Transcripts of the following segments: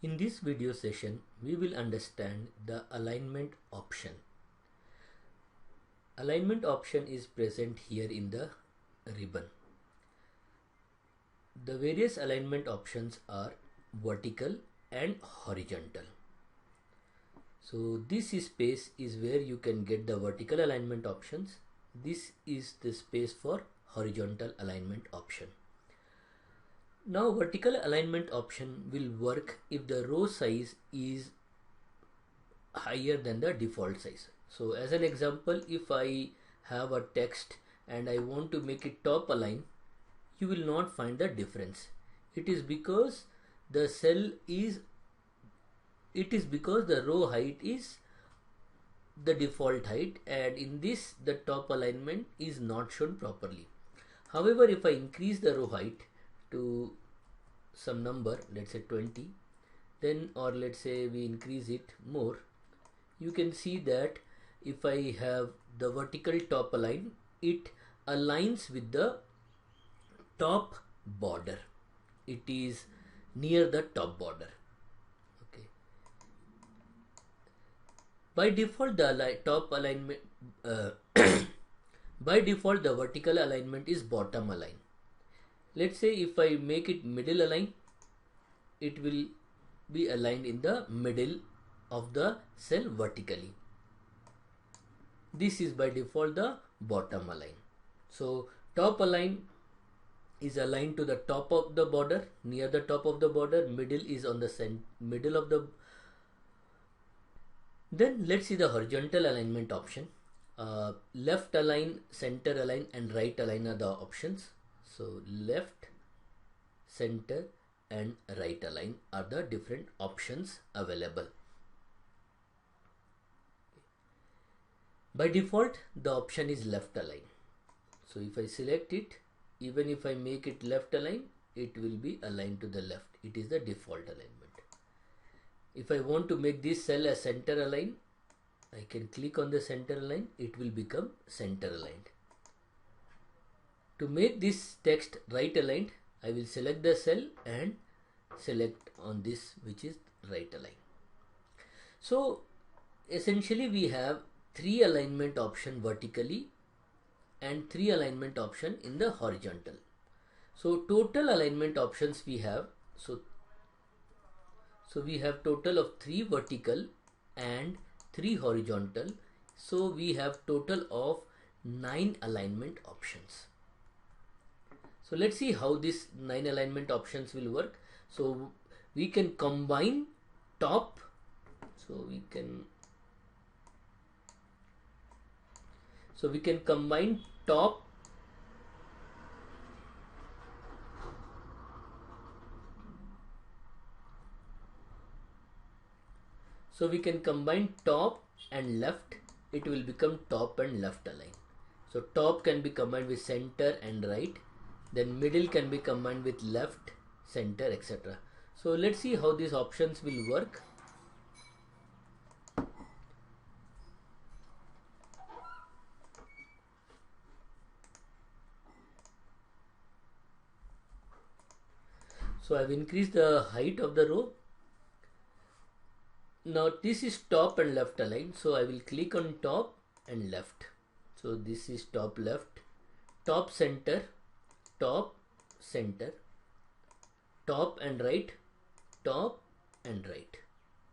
In this video session, we will understand the alignment option. Alignment option is present here in the ribbon. The various alignment options are vertical and horizontal. So this space is where you can get the vertical alignment options. This is the space for horizontal alignment option. Now vertical alignment option will work if the row size is higher than the default size. So as an example, if I have a text and I want to make it top align, you will not find the difference. It is because the row height is the default height, and in this the top alignment is not shown properly. However, if I increase the row height to some number, let's say 20, then, or let's say we increase it more, you can see that if I have the vertical top align, it aligns with the top border. It is near the top border. Okay. By default, the top alignment by default the vertical alignment is bottom align. Let's say if I make it middle align, it will be aligned in the middle of the cell vertically. This is by default the bottom align. So top align is aligned to the top of the border, near the top of the border. Middle is on the middle of the. Then let's see the horizontal alignment option. Left align, center align and right align are the options. So left, center and right align are the different options available. By default, the option is left align. So if I select it, even if I make it left align, it will be aligned to the left. It is the default alignment. If I want to make this cell as center align, I can click on the center align. It will become center aligned. To make this text right aligned, I will select the cell and select on this which is right align. So essentially we have 3 alignment option vertically and 3 alignment option in the horizontal. So total alignment options we have, so we have total of 3 vertical and 3 horizontal. So we have total of 9 alignment options. So let's see how this 9 alignment options will work. So we can combine top. So we can combine top and left. It will become top and left align. So top can be combined with center and right. Then middle can be combined with left, center, etc. So let's see how these options will work. So I've increased the height of the row. Now this is top and left aligned. So I will click on top and left. So this is top left, top center, top center, top and right, top and right.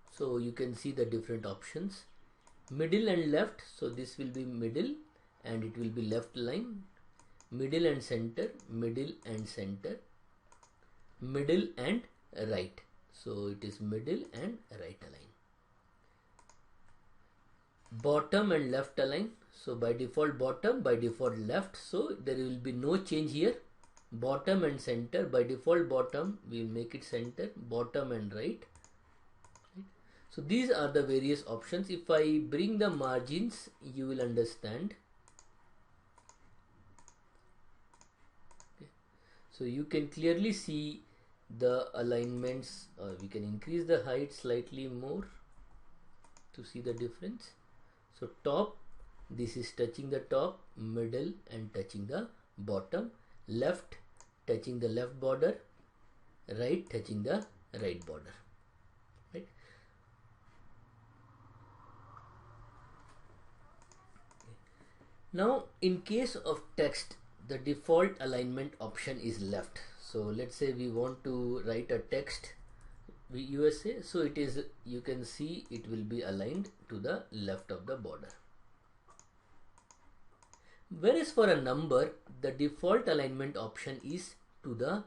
So you can see the different options. Middle and left, so this will be middle and it will be left line. Middle and center, middle and center, middle and right. So it is middle and right align. Bottom and left align. So by default bottom, by default left. So there will be no change here. Bottom and center, by default bottom, we will make it center, bottom and right. So these are the various options. If I bring the margins, you will understand. Okay. So you can clearly see the alignments. We can increase the height slightly more to see the difference. So top, this is touching the top, middle and touching the bottom, left touching the left border, right touching the right border. Now in case of text, the default alignment option is left. So let's say we want to write a text USA, so it is, you can see it will be aligned to the left of the border. Whereas for a number, the default alignment option is to the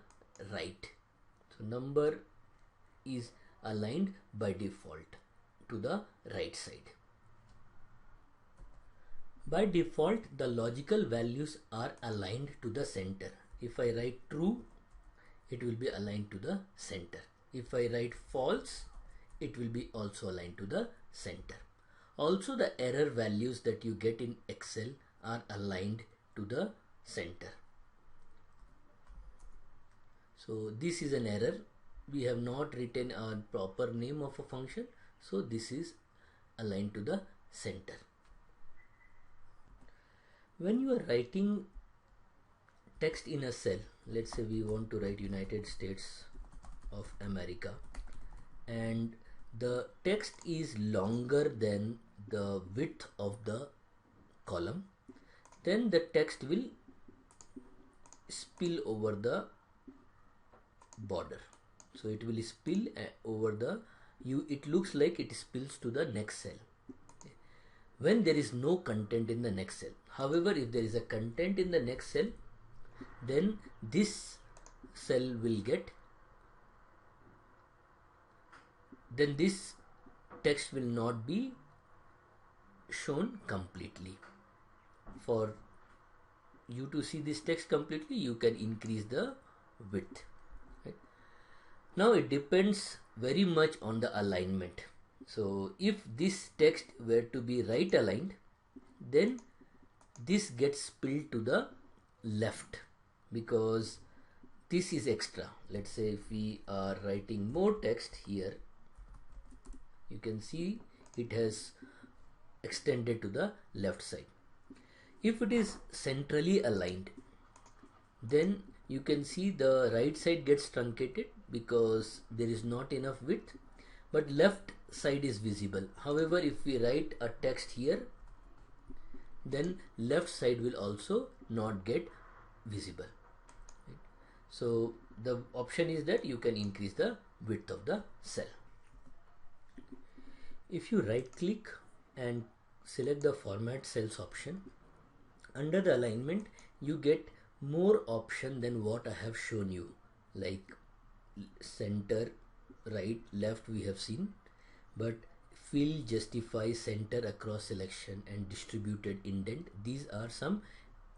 right. So number is aligned by default to the right side. By default, the logical values are aligned to the center. If I write true, it will be aligned to the center. If I write false, it will be also aligned to the center. Also, the error values that you get in Excel are aligned to the center. So this is an error. We have not written a proper name of a function. So this is aligned to the center. When you are writing text in a cell, let's say we want to write United States of America, and the text is longer than the width of the column, then the text will spill over the border. So it will spill over the, it looks like it spills to the next cell when there is no content in the next cell. However, if there is a content in the next cell, then this cell will get, then this text will not be shown completely. For you to see this text completely, you can increase the width. Right? Now it depends very much on the alignment. So if this text were to be right aligned, then this gets spilled to the left because this is extra. Let's say if we are writing more text here, you can see it has extended to the left side. If it is centrally aligned, then you can see the right side gets truncated because there is not enough width, but left side is visible. However, if we write a text here, then left side will also not get visible. Right? So the option is that you can increase the width of the cell. If you right click and select the format cells option, under the alignment you get more option than what I have shown you, like center, right, left we have seen, but fill, justify, center, across selection and distributed indent, these are some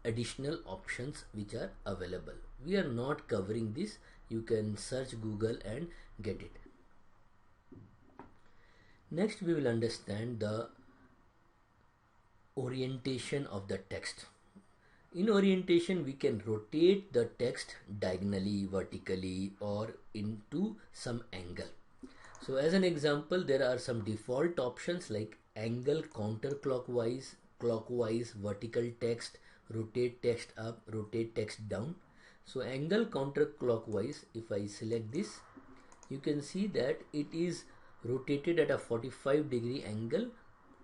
additional options which are available. We are not covering this. You can search Google and get it. Next we will understand the orientation of the text. In orientation, we can rotate the text diagonally, vertically, or into some angle. So as an example, there are some default options like angle counterclockwise, clockwise, vertical text, rotate text up, rotate text down. So angle counterclockwise, if I select this, you can see that it is rotated at a 45-degree angle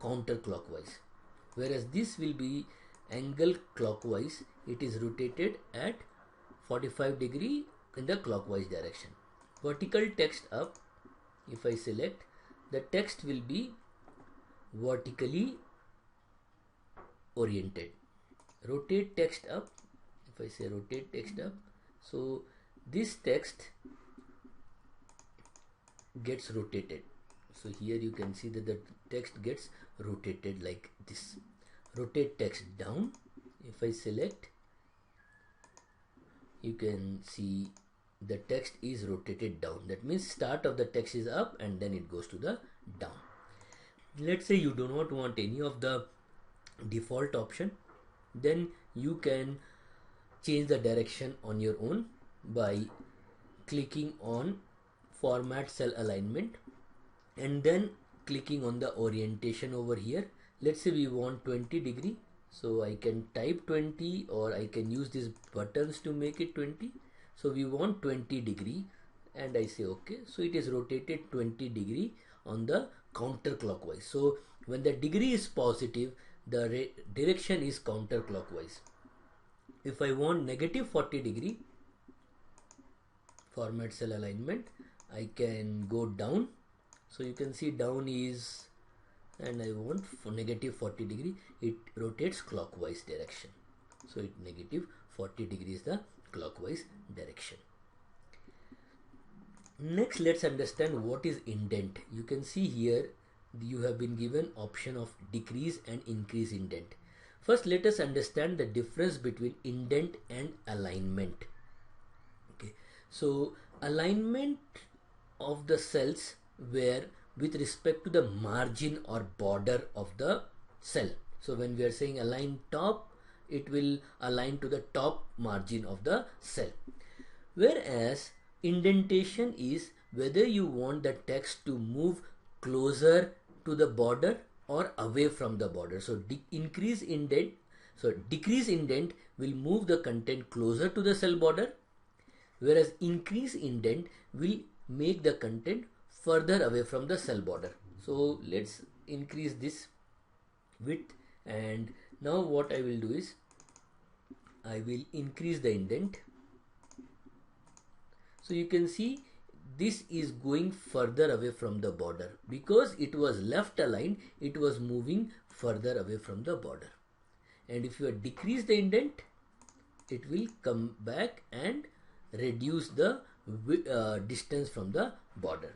counterclockwise, whereas this will be angle clockwise, it is rotated at 45-degree in the clockwise direction. Vertical text up, if I select, the text will be vertically oriented. Rotate text up, if I say rotate text up, so this text gets rotated. So here you can see that the text gets rotated like this. Rotate text down, if I select, you can see the text is rotated down. That means start of the text is up and then it goes to the down. Let's say you do not want any of the default option, then you can change the direction on your own by clicking on format cell alignment and then clicking on the orientation over here. Let's say we want 20-degree, so I can type 20 or I can use these buttons to make it 20. So we want 20-degree and I say okay. So it is rotated 20-degree on the counterclockwise. So when the degree is positive, the direction is counterclockwise. If I want negative 40 degree format cell alignment, I can go down. So you can see down is, and I want for negative 40 degree, it rotates clockwise direction. So it negative 40 degrees the clockwise direction. Next, let's understand what is indent. You can see here you have been given option of decrease and increase indent. First, let us understand the difference between indent and alignment. Okay, so alignment of the cells where with respect to the margin or border of the cell. So when we are saying align top, it will align to the top margin of the cell. Whereas indentation is whether you want the text to move closer to the border or away from the border. So decrease indent will move the content closer to the cell border, whereas increase indent will make the content further away from the cell border. So let's increase this width, and now what I will do is I will increase the indent. So you can see this is going further away from the border because it was left aligned, it was moving further away from the border. And if you decrease the indent, it will come back and reduce the distance from the border.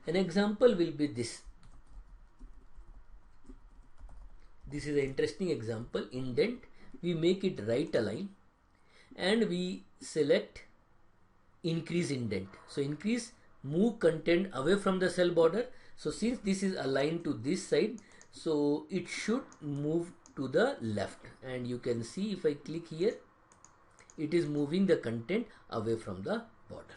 An example will be this. This is an interesting example. Indent, we make it right align and we select increase indent. So increase, move content away from the cell border. So since this is aligned to this side, so it should move to the left, and you can see if I click here, it is moving the content away from the border.